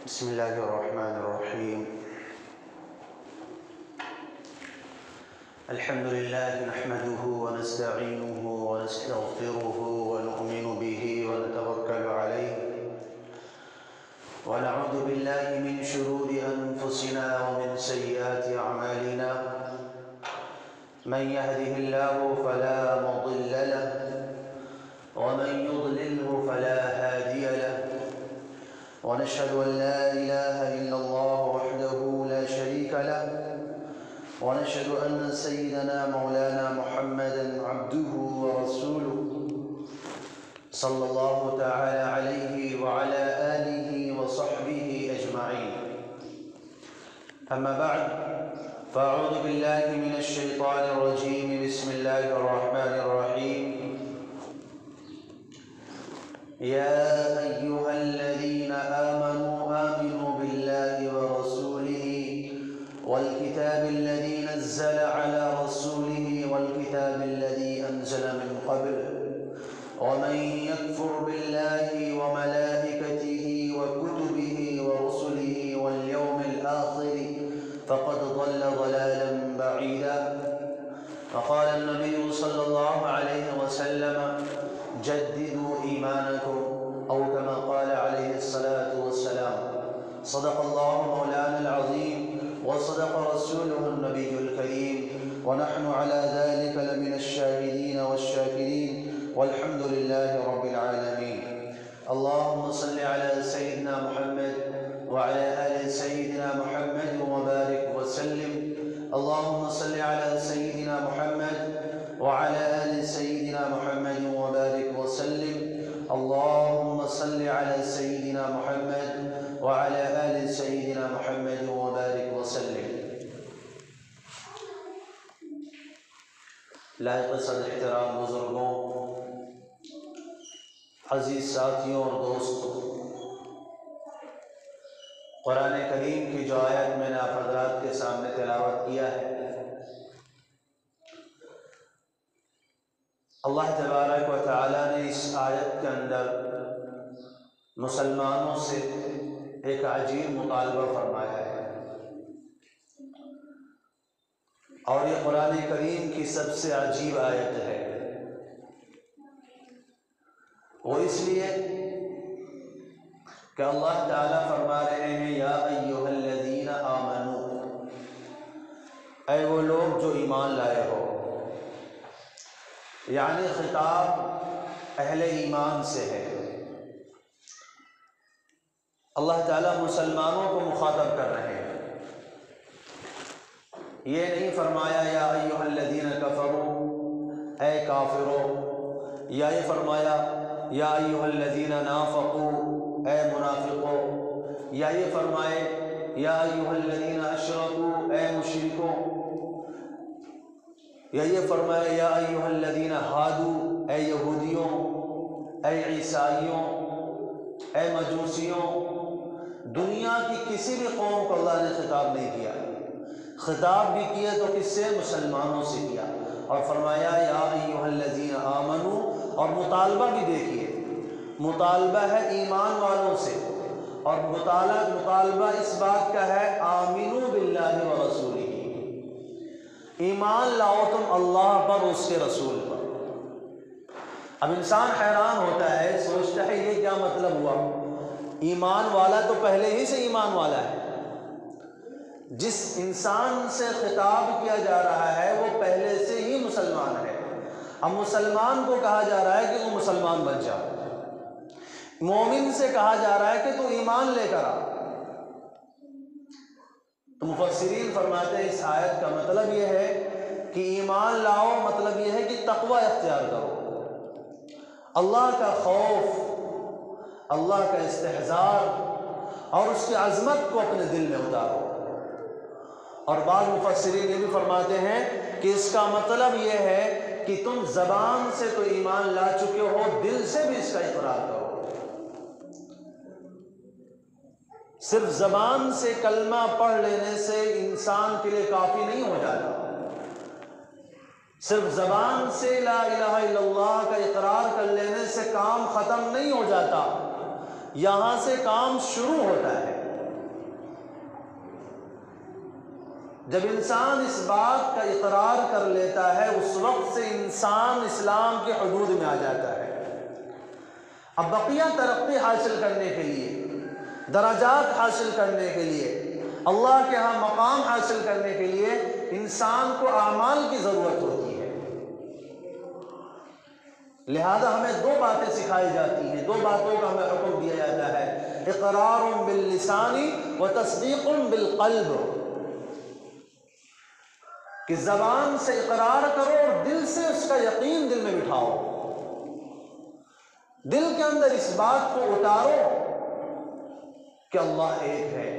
بسم الله الرحمن الرحيم. الحمد لله نحمده ونستعينه ونستغفره ونؤمن به ونتوكل عليه ونعوذ بالله من شرور أنفسنا ومن سيئات أعمالنا. من يهده الله فلا مضل له ومن يضلله فلا هادي له، ونشهد أن لا إله إلا الله وحده لا شريك له، ونشهد أن سيدنا مولانا محمدا عبده ورسوله صلى الله تعالى عليه وعلى آله وصحبه أجمعين. أما بعد، فأعوذ بالله من الشيطان الرجيم. بسم الله الرحمن الرحيم. يا أيها الذين آمنوا بالله ورسوله والكتاب الذي نزل على رسوله والكتاب الذي أنزل من قبل، ومن يكفر بالله وملائكته وكتبه ورسله واليوم الآخر فقد ضل ضلالا بعيدا. فقال النبي صلى الله عليه وسلم: جددوا إيمانكم، أو كما قال عليه الصلاة والسلام. صدق الله مولانا العظيم وصدق رسوله النبي الكريم، ونحن على ذلك لمن الشاهدين والشاكرين، والحمد لله رب العالمين. اللهم صل على سيدنا محمد وعلى آل سيدنا محمد وبارك وسلم. اللهم صل على سيدنا محمد وعلى آل سيدنا محمد وبارك وسلم. اللهم صل على سيدنا محمد وعلى آل سيدنا محمد وبارك وسلم. لائق صدر احترام بزرگوں، عزیز ساتھیوں اور دوستوں، قرآن کریم کی جو آیت میں نے آپ حضرات کے سامنے تلاوت کیا ہے، اللہ تبارک و تعالیٰ نے اس آیت کے اندر مسلمانوں سے ایک عجیب مطالبہ فرمایا ہے، اور یہ قرآن کریم کی سب سے عجیب آیت ہے۔ وہ اس لیے کہ اللہ تعالیٰ فرما رہے ہیں: یا ایھا الذین آمنو، اے وہ لوگ جو ایمان لائے ہو، یعنی خطاب اہل ایمان سے ہے۔ اللہ تعالیٰ مسلمانوں کو مخاطب کر رہے ہیں، یہ نہیں فرمایا یا ایھا الذین کفروا، اے کافروں، یا یہ فرمایا یا ایھا الذین نافقوا، اے منافقوں، یا یہ فرمائے یا ایھا الذین اشرکوا، اے مشرکوں، یا یہ فرمائے یا ایھا الذین ہادوا، اے یہودیوں، اے عیسائیوں، اے مجوسیوں۔ دنیا کی کسی بھی قوم کو اللہ نے خطاب نہیں کیا، خطاب بھی کیا تو کس سے؟ مسلمانوں سے کیا، اور فرمایا یا ایھا الذین آمنوا، اور مطالبہ بھی دیکھیے، مطالبہ ہے ایمان والوں سے، اور مطالبہ اس بات کا ہے آمنوا باللہ ورسولہ، ایمان لاؤ تم اللہ پر، اس کے رسول پر۔ اب انسان حیران ہوتا ہے، سوچتا ہے یہ کیا مطلب ہوا؟ ایمان والا تو پہلے ہی سے ایمان والا ہے، جس انسان سے خطاب کیا جا رہا ہے وہ پہلے سے ہی مسلمان ہے۔ اب مسلمان کو کہا جا رہا ہے کہ تو مسلمان بن جا، مومن سے کہا جا رہا ہے کہ تو ایمان لے کر آ۔ تو مفسرین فرماتے ہیں اس آیت کا مطلب یہ ہے کہ ایمان لاؤ، مطلب یہ ہے کہ تقوی اختیار کرو، اللہ کا خوف، اللہ کا استحضار اور اس کی عظمت کو اپنے دل میں اتارو۔ اور بعض مفسرین یہ بھی فرماتے ہیں کہ اس کا مطلب یہ ہے کہ تم زبان سے تو ایمان لا چکے ہو، دل سے بھی اس کا اقرار کرو۔ صرف زبان سے کلمہ پڑھ لینے سے انسان کے لیے کافی نہیں ہو جاتا، صرف زبان سے لا الہ الا اللہ کا اقرار کر لینے سے کام ختم نہیں ہو جاتا، یہاں سے کام شروع ہوتا ہے۔ جب انسان اس بات کا اقرار کر لیتا ہے اس وقت سے انسان اسلام کے حدود میں آ جاتا ہے۔ اب بقیہ ترقی حاصل کرنے کے لیے، درجات حاصل کرنے کے لیے، اللہ کے ہاں مقام حاصل کرنے کے لیے انسان کو اعمال کی ضرورت ہوتی ہے۔ لہذا ہمیں دو باتیں سکھائی جاتی ہیں، دو باتوں کا ہمیں حکم دیا جاتا ہے، اقرار باللسان و تصدیق بالقلب، کہ زبان سے اقرار کرو اور دل سے اس کا یقین دل میں بٹھاؤ، دل کے اندر اس بات کو اتارو کہ اللہ ایک ہے۔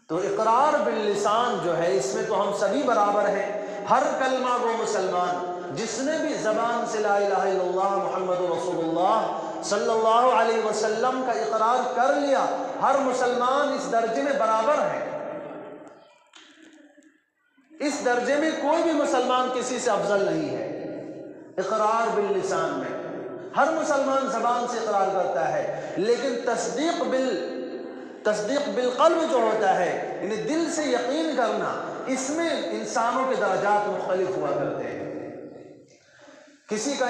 تو اقرار باللسان جو ہے اس میں تو ہم سبھی برابر ہیں، ہر کلمہ گو مسلمان جس نے بھی زبان سے لا الہ الا اللہ محمد رسول اللہ صلی اللہ علیہ وسلم کا اقرار کر لیا، ہر مسلمان اس درجے میں برابر ہے۔ اس درجے میں کوئی بھی مسلمان کسی سے افضل نہیں ہے۔ اقرار باللسان میں ہر مسلمان زبان سے اقرار کرتا ہے، لیکن تصدیق بالقلب جو ہوتا ہے، یعنی دل سے یقین کرنا، اس میں انسانوں کے درجات مختلف ہوا کرتے ہیں۔ کسی کا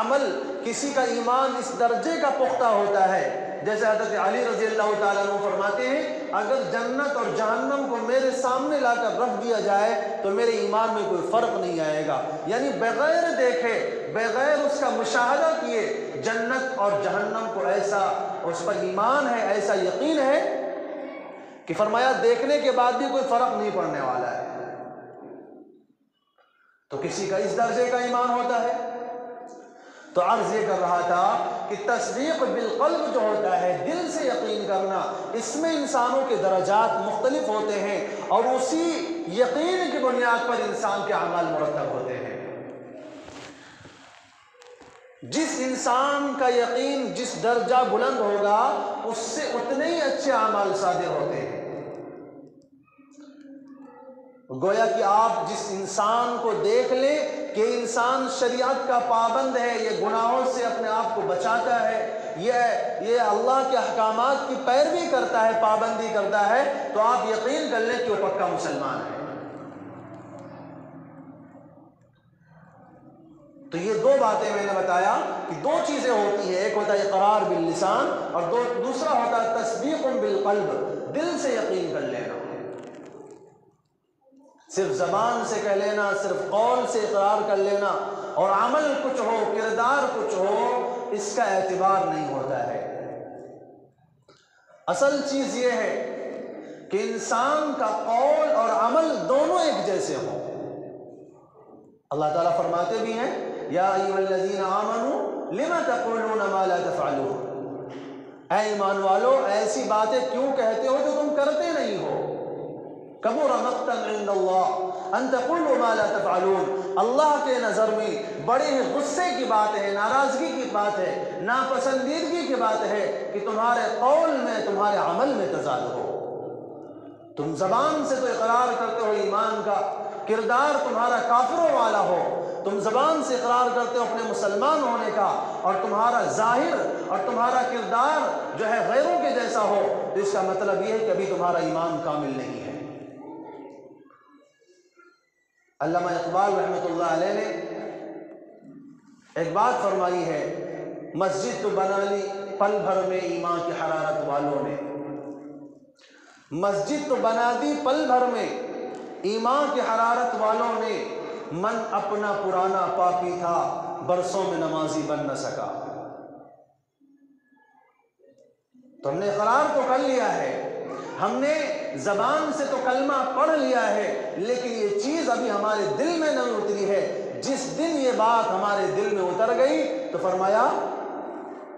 عمل، کسی کا ایمان اس درجے کا پختہ ہوتا ہے، جیسے حضرت علی رضی اللہ تعالیٰ عنہ فرماتے ہیں، اگر جنت اور جہنم کو میرے سامنے لا کر رکھ دیا جائے تو میرے ایمان میں کوئی فرق نہیں آئے گا، یعنی بغیر دیکھے، بغیر اس کا مشاہدہ کیے جنت اور جہنم کو ایسا اس پر ایمان ہے، ایسا یقین ہے کہ فرمایا دیکھنے کے بعد بھی کوئی فرق نہیں پڑنے والا ہے۔ تو کسی کا اس درجے کا ایمان ہوتا ہے۔ تو عرض یہ کر رہا تھا کہ تصدیق بالقلب جو ہوتا ہے، دل سے یقین کرنا، اس میں انسانوں کے درجات مختلف ہوتے ہیں اور اسی یقین کی بنیاد پر انسان کے اعمال مرتب ہوتے ہیں۔ جس انسان کا یقین جس درجہ بلند ہوگا اس سے اتنے ہی اچھے اعمال صادر ہوتے ہیں۔ گویا کہ آپ جس انسان کو دیکھ لیں کہ انسان شریعت کا پابند ہے، یہ گناہوں سے اپنے آپ کو بچاتا ہے، یہ اللہ کے احکامات کی پیروی کرتا ہے، پابندی کرتا ہے، تو آپ یقین کر لیں کہ وہ پکا مسلمان ہے۔ تو یہ دو باتیں میں نے بتایا کہ دو چیزیں ہوتی ہیں، ایک ہوتا ہے اقرار باللسان اور دوسرا ہوتا ہے تصدیق بالقلب، دل سے یقین کر لینا، صرف زبان سے کہہ لینا، صرف قول سے اقرار کر لینا اور عمل کچھ ہو، کردار کچھ ہو، اس کا اعتبار نہیں ہوتا ہے۔ اصل چیز یہ ہے کہ انسان کا قول اور عمل دونوں ایک جیسے ہوں۔ اللہ تعالیٰ فرماتے بھی ہیں، یا ایھا الذین آمنوا لم تقولون ما لا تفعلون، اے ایمان والو ایسی باتیں کیوں کہتے ہو جو تم کرتے نہیں ہو۔ کبر مقتا عند اللہ ان تقولوا ما لا تفعلون، اللہ کے نظر میں بڑے ہی غصے کی بات ہے، ناراضگی کی بات ہے، ناپسندیدگی کی بات ہے کہ تمہارے قول میں، تمہارے عمل میں تضاد ہو۔ تم زبان سے تو اقرار کرتے ہو ایمان کا، کردار تمہارا کافروں والا ہو، تم زبان سے اقرار کرتے ہو اپنے مسلمان ہونے کا، اور تمہارا ظاہر اور تمہارا کردار جو ہے غیروں کے جیسا ہو، تو اس کا مطلب یہ ہے کہ ابھی تمہارا ایمان کامل نہیں ہے۔ علامہ اقبال رحمۃ اللہ علیہ نے ایک بات فرمائی ہے، مسجد تو بنا لی پل بھر میں ایمان کی حرارت والوں نے، مسجد تو بنا دی پل بھر میں ایمان کی حرارت والوں نے، من اپنا پرانا پاپی تھا برسوں میں نمازی بن نہ سکا۔ تو ہم نے اقرار تو کر لیا ہے، ہم نے زبان سے تو کلمہ پڑھ لیا ہے، لیکن یہ چیز ابھی ہمارے دل میں نہیں اتری ہے۔ جس دن یہ بات ہمارے دل میں اتر گئی تو فرمایا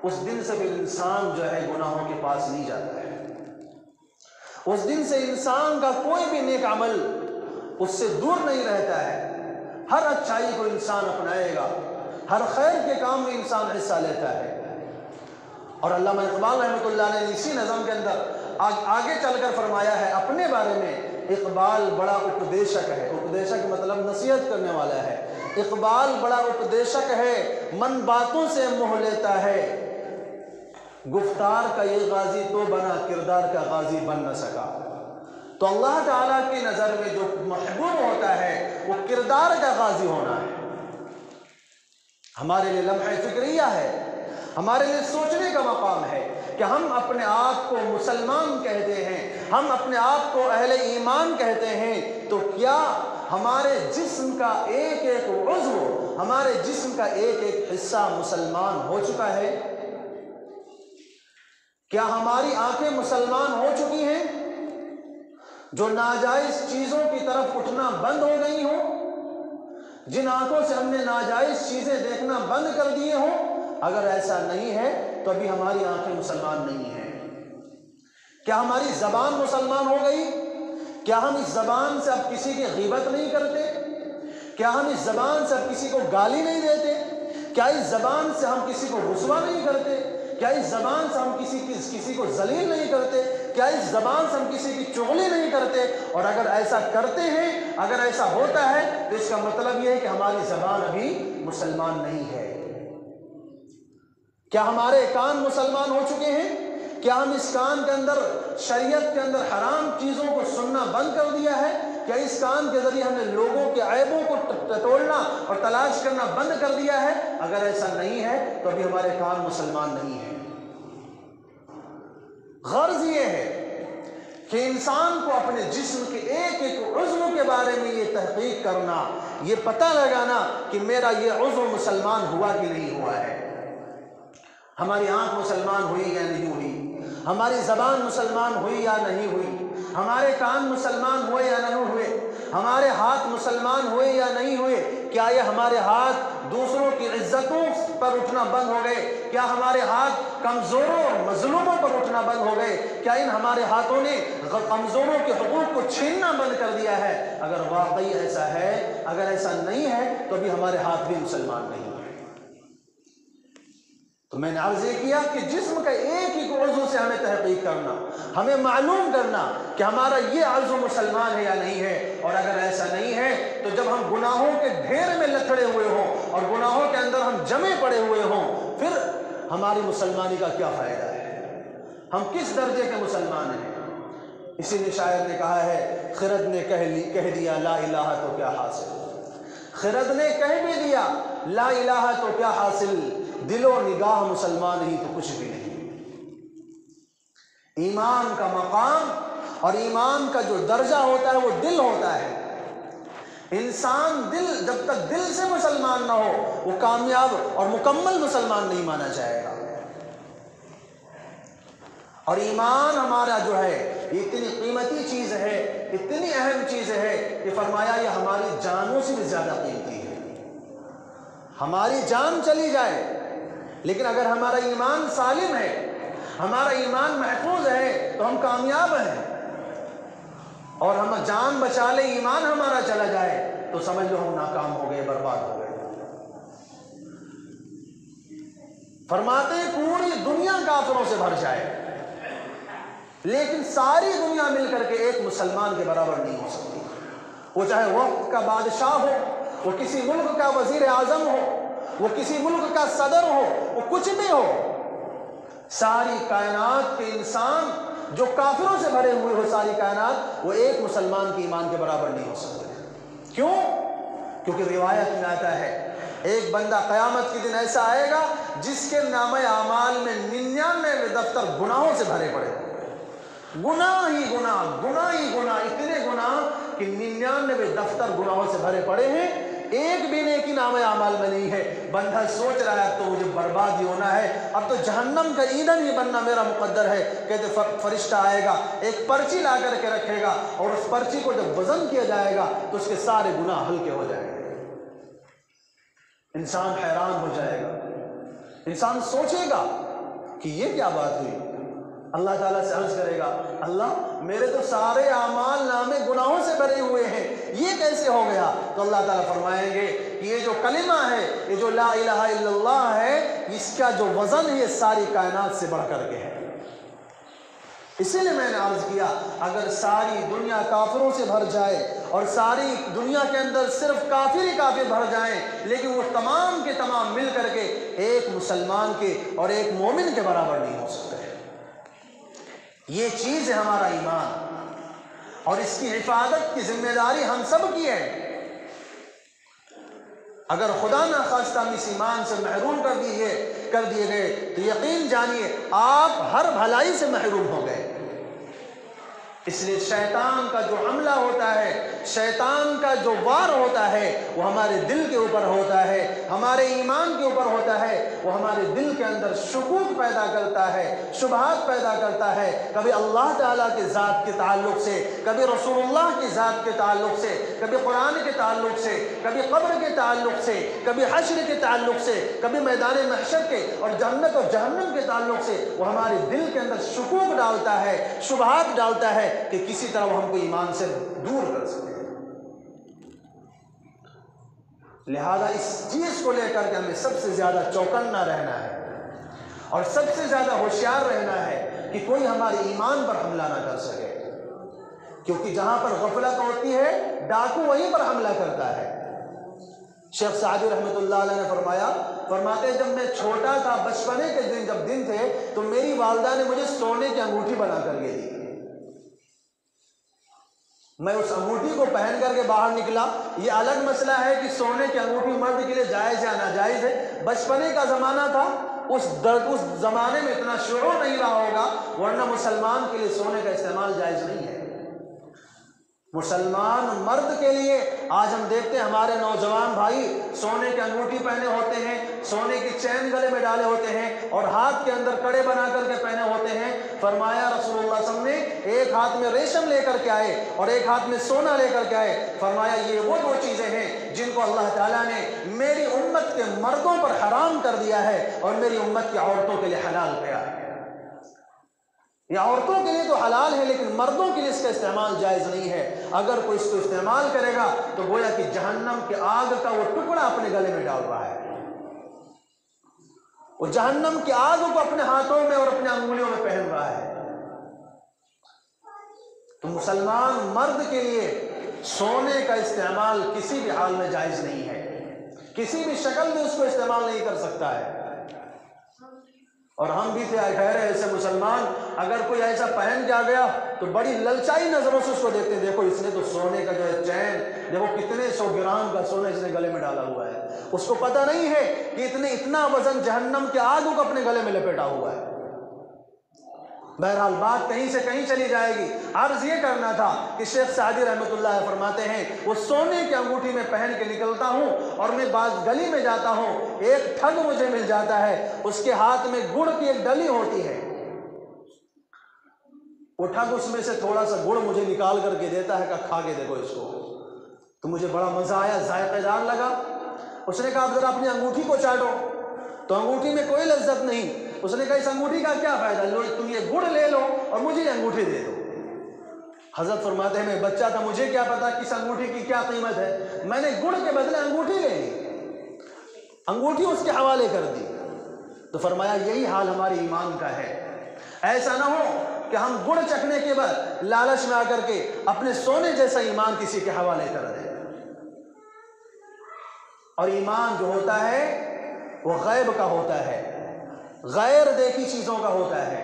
اس دن سے پھر انسان جو ہے گناہوں کے پاس نہیں جاتا ہے، اس دن سے انسان کا کوئی بھی نیک عمل اس سے دور نہیں رہتا ہے، ہر اچھائی کو انسان اپنائے گا، ہر خیر کے کام میں انسان حصہ لیتا ہے۔ اور علامہ اقبال رحمۃ اللہ نے اسی نظم کے اندر آگے چل کر فرمایا ہے اپنے بارے میں، اقبال بڑا اپدیشک ہے، اپدیشک مطلب نصیحت کرنے والا ہے، اقبال بڑا اپدیشک ہے، من باتوں سے موہ لیتا ہے، گفتار کا یہ غازی تو بنا کردار کا غازی بن نہ سکا۔ تو اللہ تعالیٰ کی نظر میں جو محبوب ہوتا ہے وہ کردار کا غازی ہونا ہے. ہمارے لیے لمحہ فکریہ ہے، ہمارے لیے سوچنے کا مقام ہے کہ ہم اپنے آپ کو مسلمان کہتے ہیں، ہم اپنے آپ کو اہل ایمان کہتے ہیں، تو کیا ہمارے جسم کا ایک ایک عضو، ہمارے جسم کا ایک ایک حصہ مسلمان ہو چکا ہے؟ کیا ہماری آنکھیں مسلمان ہو چکی ہیں جو ناجائز چیزوں کی طرف اٹھنا بند ہو گئی ہوں؟ جن آنکھوں سے ہم نے ناجائز چیزیں دیکھنا بند کر دیے ہوں؟ اگر ایسا نہیں ہے تو ابھی ہماری آنکھیں مسلمان نہیں ہیں. کیا ہماری زبان مسلمان ہو گئی؟ کیا ہم اس زبان سے اب کسی کی غیبت نہیں کرتے؟ کیا ہم اس زبان سے اب کسی کو گالی نہیں دیتے؟ کیا اس زبان سے ہم کسی کو رسوا نہیں کرتے؟ کیا اس زبان سے ہم کسی کو ذلیل نہیں کرتے؟ کیا اس زبان سے ہم کسی کی چغلی نہیں کرتے؟ اور اگر ایسا کرتے ہیں، اگر ایسا ہوتا ہے تو اس کا مطلب یہ ہے کہ ہماری زبان ابھی مسلمان نہیں ہے. کیا ہمارے کان مسلمان ہو چکے ہیں؟ کیا ہم اس کان کے اندر شریعت کے اندر حرام چیزوں کو سننا بند کر دیا ہے؟ کیا اس کان کے ذریعے ہم نے لوگوں کے عیبوں کو ٹٹولنا اور تلاش کرنا بند کر دیا ہے؟ اگر ایسا نہیں ہے تو ابھی ہمارے کان مسلمان نہیں ہیں. غرض یہ ہے کہ انسان کو اپنے جسم کے ایک ایک عضو کے بارے میں یہ تحقیق کرنا، یہ پتہ لگانا کہ میرا یہ عضو مسلمان ہوا کہ نہیں ہوا ہے. ہماری آنکھ مسلمان ہوئی یا نہیں ہوئی، ہماری زبان مسلمان ہوئی یا نہیں ہوئی، ہمارے کان مسلمان ہوئے یا نہیں ہوئے، ہمارے ہاتھ مسلمان ہوئے یا نہیں ہوئے. کیا یہ ہمارے ہاتھ دوسروں کی عزتوں پر اٹھنا بند ہو گئے؟ کیا ہمارے ہاتھ کمزوروں اور مظلوموں پر اٹھنا بند ہو گئے؟ کیا ان ہمارے ہاتھوں نے کمزوروں کے حقوق کو چھیننا بند کر دیا ہے؟ اگر واقعی ایسا ہے، اگر ایسا نہیں ہے تو ابھی ہمارے ہاتھ بھی مسلمان نہیں. تو میں نے عرض یہ کیا کہ جسم کا ایک ایک عضو سے ہمیں تحقیق کرنا، ہمیں معلوم کرنا کہ ہمارا یہ عضو مسلمان ہے یا نہیں ہے. اور اگر ایسا نہیں ہے تو جب ہم گناہوں کے ڈھیر میں لتڑے ہوئے ہوں اور گناہوں کے اندر ہم جمے پڑے ہوئے ہوں، پھر ہماری مسلمانی کا کیا فائدہ ہے؟ ہم کس درجے کے مسلمان ہیں؟ اسی لیے شاعر نے کہا ہے، خرد نے کہہ دیا لا الہ تو کیا حاصل. خرد نے کہہ بھی دیا لا الہ تو کیا حاصل، دل و نگاہ مسلمان نہیں تو کچھ بھی نہیں. ایمان کا مقام اور ایمان کا جو درجہ ہوتا ہے وہ دل ہوتا ہے. انسان جب تک دل سے مسلمان نہ ہو وہ کامیاب اور مکمل مسلمان نہیں مانا جائے گا. اور ایمان ہمارا جو ہے یہ اتنی قیمتی چیز ہے، اتنی اہم چیز ہے کہ فرمایا یہ ہماری جانوں سے بھی زیادہ قیمتی ہے. ہماری جان چلی جائے لیکن اگر ہمارا ایمان سالم ہے، ہمارا ایمان محفوظ ہے تو ہم کامیاب ہیں. اور ہم جان بچا لے، ایمان ہمارا چلا جائے تو سمجھ لو ہم ناکام ہو گئے، برباد ہو گئے. فرماتے ہیں پوری دنیا کافروں سے بھر جائے لیکن ساری دنیا مل کر کے ایک مسلمان کے برابر نہیں ہو سکتی. وہ چاہے وقت کا بادشاہ ہو، وہ کسی ملک کا وزیر اعظم ہو، وہ کسی ملک کا صدر ہو، وہ کچھ بھی ہو، ساری کائنات کے انسان جو کافروں سے بھرے ہوئے ہو، ساری کائنات وہ ایک مسلمان کے ایمان کے برابر نہیں ہو سکتے. کیوں؟ کیونکہ روایت میں آتا ہے ایک بندہ قیامت کے دن ایسا آئے گا جس کے نامہ اعمال میں 99 دفتر گناہوں سے بھرے پڑے، گناہ ہی گناہ، گناہ ہی گناہ، اتنے گناہ کہ 99 دفتر گناہوں سے بھرے پڑے ہیں، ایک بھی نیکی نامہ اعمال میں نہیں ہے. بندہ سوچ رہا ہے اب تو مجھے برباد ہی ہونا ہے، اب تو جہنم کا ایندھن ہی بننا میرا مقدر ہے. کہتے فرشتہ آئے گا، ایک پرچی لا کر کے رکھے گا اور اس پرچی کو جب وزن کیا جائے گا تو اس کے سارے گناہ ہلکے ہو جائیں گے. انسان حیران ہو جائے گا، انسان سوچے گا کہ یہ کیا بات ہوئی. اللہ تعالیٰ سے عرض کرے گا اللہ میرے تو سارے اعمال نامے گناہوں سے بھرے ہوئے ہیں، یہ کیسے ہو گیا؟ تو اللہ تعالیٰ فرمائیں گے کہ یہ جو کلمہ ہے، یہ جو لا الہ الا اللہ ہے، اس کا جو وزن ہے یہ ساری کائنات سے بڑھ کر کے ہے. اسی لیے میں نے عرض کیا اگر ساری دنیا کافروں سے بھر جائے اور ساری دنیا کے اندر صرف کافر ہی کافر بھر جائیں لیکن وہ تمام کے تمام مل کر کے ایک مسلمان کے اور ایک مومن کے برابر نہیں ہو سکتے. یہ چیز ہے ہمارا ایمان. اور اس کی حفاظت کی ذمہ داری ہم سب کی ہے۔ اگر خدا نخواستہ ہم اس ایمان سے محروم کر دیے گئے تو یقین جانیے آپ ہر بھلائی سے محروم ہو گئے۔ اس لیے شیطان کا جو حملہ ہوتا ہے، شیطان کا جو وار ہوتا ہے، وہ ہمارے دل کے اوپر ہوتا ہے، ہمارے ایمان کے اوپر ہوتا ہے۔ وہ ہمارے دل کے اندر شکوک پیدا کرتا ہے، شبہات پیدا کرتا ہے، کبھی اللہ تعالیٰ کے ذات کے تعلق سے، کبھی رسول اللہ کی ذات کے تعلق سے، کبھی قرآن کے تعلق سے، کبھی قبر کے تعلق سے، کبھی حشر کے تعلق سے، کبھی میدان محشر کے اور جنت اور جہنم کے تعلق سے۔ وہ ہمارے دل کے اندر شکوک ڈالتا ہے، شبہات ڈالتا ہے کہ کسی طرح وہ ہم کو ایمان سے دور کر سکے۔ لہذا اس چیز کو لے کر کے ہمیں سب سے زیادہ چوکنا رہنا ہے اور سب سے زیادہ ہوشیار رہنا ہے کہ کوئی ہمارے ایمان پر حملہ نہ کر سکے، کیونکہ جہاں پر غفلت ہوتی ہے ڈاکو وہیں پر حملہ کرتا ہے۔ شیخ سعدی رحمۃ اللہ علیہ نے فرماتے جب میں چھوٹا تھا، بچپنے کے دن تھے تو میری والدہ نے مجھے سونے کی انگوٹھی بنا کر کے دی۔ میں اس انگوٹھی کو پہن کر کے باہر نکلا۔ یہ الگ مسئلہ ہے کہ سونے کی انگوٹھی مرد کے لیے جائز یا ناجائز ہے، بچپنے کا زمانہ تھا، اس زمانے میں اتنا شعور نہیں رہا ہوگا، ورنہ مسلمان کے لیے سونے کا استعمال جائز نہیں ہے۔ مسلمان مرد کے لیے آج ہم دیکھتے ہیں ہمارے نوجوان بھائی سونے کی انگوٹھی پہنے ہوتے ہیں، سونے کی چین گلے میں ڈالے ہوتے ہیں اور ہاتھ کے اندر کڑے بنا کر کے پہنے ہوتے ہیں۔ فرمایا رسول اللہ صلی اللہ علیہ وسلم نے ایک ہاتھ میں ریشم لے کر کے آئے اور ایک ہاتھ میں سونا لے کر کے آئے، فرمایا یہ وہ دو چیزیں ہیں جن کو اللہ تعالیٰ نے میری امت کے مردوں پر حرام کر دیا ہے اور میری امت کی عورتوں کے لیے حلال کیا ہے۔ یہ عورتوں کے لیے تو حلال ہے لیکن مردوں کے لیے اس کا استعمال جائز نہیں ہے۔ اگر کوئی اس کو استعمال کرے گا تو گویا کہ جہنم کی آگ کا وہ ٹکڑا اپنے گلے میں ڈال رہا ہے، وہ جہنم کی آگ کو اپنے ہاتھوں میں اور اپنے انگلیوں میں پہن رہا ہے۔ تو مسلمان مرد کے لیے سونے کا استعمال کسی بھی حال میں جائز نہیں ہے، کسی بھی شکل میں اس کو استعمال نہیں کر سکتا ہے۔ اور ہم بھی تھے ٹھہرے ایسے مسلمان، اگر کوئی ایسا پہن کے آ گیا تو بڑی للچائی نظروں سے اس کو دیکھتے ہیں، دیکھو اس نے تو سونے کا جو ہے چین، دیکھو کتنے 100 گرام کا سونا اس نے گلے میں ڈالا ہوا ہے۔ اس کو پتہ نہیں ہے کہ اتنا وزن جہنم کے آگ کو اپنے گلے میں لپیٹا ہوا ہے۔ بہرحال بات کہیں سے کہیں چلی جائے گی۔ عرض یہ کرنا تھا کہ شیخ سعدی رحمۃ اللہ فرماتے ہیں وہ سونے کی انگوٹھی میں پہن کے نکلتا ہوں اور میں بعض گلی میں جاتا ہوں، ایک ٹھگ مجھے مل جاتا ہے، اس کے ہاتھ میں گڑ کی ایک ڈلی ہوتی ہے، وہ ٹھگ اس میں سے تھوڑا سا گڑ مجھے نکال کر کے دیتا ہے کہ کھا کے دیکھو اس کو۔ تو مجھے بڑا مزہ آیا، ذائقہ دار لگا۔ اس نے کہا ذرا اپنی انگوٹھی کو چاٹو، تو انگوٹھی میں کوئی لذت نہیں۔ اس نے کہا اس انگوٹھی کا کیا فائدہ، لو تم یہ گڑ لے لو اور مجھے یہ انگوٹھی دے دو۔ حضرت فرماتے ہیں میں بچہ تھا، مجھے کیا پتا کس انگوٹھی کی کیا قیمت ہے، میں نے گڑ کے بدلے انگوٹھی لے لی، انگوٹھی اس کے حوالے کر دی۔ تو فرمایا یہی حال ہمارے ایمان کا ہے۔ ایسا نہ ہو کہ ہم گڑ چکھنے کے بعد لالچ میں آ کر کے اپنے سونے جیسا ایمان کسی کے حوالے کر دیں۔ اور ایمان جو ہوتا ہے وہ غیب کا ہوتا ہے، غیر دیکھی چیزوں کا ہوتا ہے۔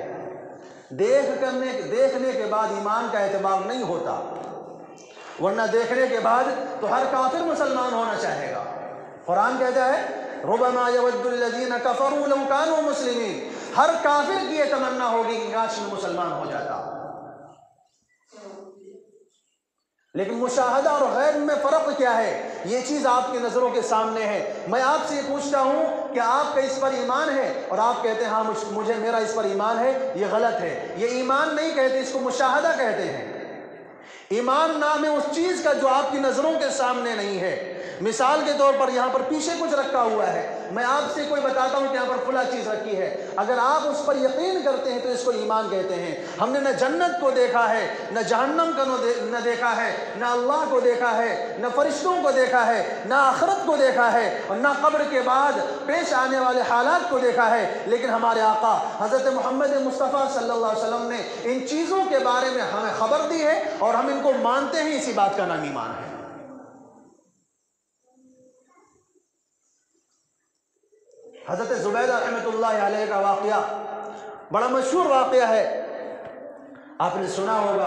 دیکھنے کے بعد ایمان کا اعتبار نہیں ہوتا، ورنہ دیکھنے کے بعد تو ہر کافر مسلمان ہونا چاہے گا۔ قرآن کہتا ہے ربما یود الذین کفروا لو کانوا مسلمین، ہر کافر کی یہ تمنا ہوگی کہ کاش میں مسلمان ہو جاتا۔ لیکن مشاہدہ اور غیب میں فرق کیا ہے، یہ چیز آپ کی نظروں کے سامنے ہے۔ میں آپ سے یہ پوچھتا ہوں کہ آپ کا اس پر ایمان ہے، اور آپ کہتے ہیں ہاں مجھے میرا اس پر ایمان ہے، یہ غلط ہے۔ یہ ایمان نہیں کہتے، اس کو مشاہدہ کہتے ہیں۔ ایمان نام ہے اس چیز کا جو آپ کی نظروں کے سامنے نہیں ہے۔ مثال کے طور پر یہاں پر پیچھے کچھ رکھا ہوا ہے، میں آپ سے کوئی بتاتا ہوں کہ یہاں پر فلاں چیز رکھی ہے، اگر آپ اس پر یقین کرتے ہیں تو اس کو ایمان کہتے ہیں۔ ہم نے نہ جنت کو دیکھا ہے، نہ جہنم کو نہ دیکھا ہے، نہ اللہ کو دیکھا ہے، نہ فرشتوں کو دیکھا ہے، نہ آخرت کو دیکھا ہے، اور نہ قبر کے بعد پیش آنے والے حالات کو دیکھا ہے، لیکن ہمارے آقا حضرت محمد مصطفیٰ صلی اللہ علیہ وسلم نے ان چیزوں کے بارے میں ہمیں خبر دی ہے اور ہم ان کو مانتے ہیں، اسی بات کا نام ایمان ہے۔ حضرت زبیدہ رحمۃ اللہ علیہ کا واقعہ بڑا مشہور واقعہ ہے، آپ نے سنا ہوگا